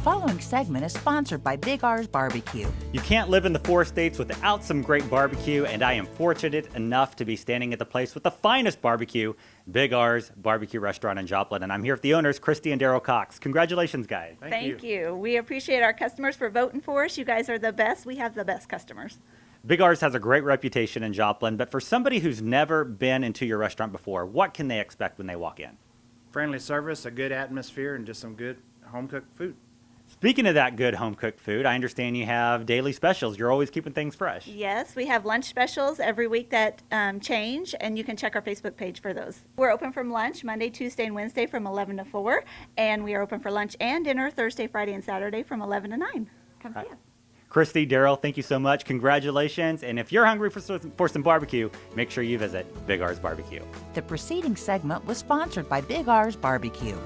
following segment is sponsored by Big R's Barbecue. You can't live in the 4 states without some great barbecue, and I am fortunate enough to be standing at the place with the finest barbecue, Big R's Barbecue Restaurant in Joplin. And I'm here with the owners, Christy and Daryl Cox. Congratulations, guys. Thank you. We appreciate our customers for voting for us. You guys are the best. We have the best customers. Big R's has a great reputation in Joplin, but for somebody who's never been into your restaurant before, what can they expect when they walk in? Friendly service, a good atmosphere, and just some good home-cooked food. Speaking of that good home-cooked food, I understand you have daily specials. You're always keeping things fresh. Yes, we have lunch specials every week that change, and you can check our Facebook page for those. We're open from lunch Monday, Tuesday, and Wednesday from 11 to 4, and we are open for lunch and dinner Thursday, Friday, and Saturday from 11 to 9. Come see us. Christy, Daryl, thank you so much. Congratulations. And if you're hungry for some barbecue, make sure you visit Big R's Barbecue. The preceding segment was sponsored by Big R's Barbecue.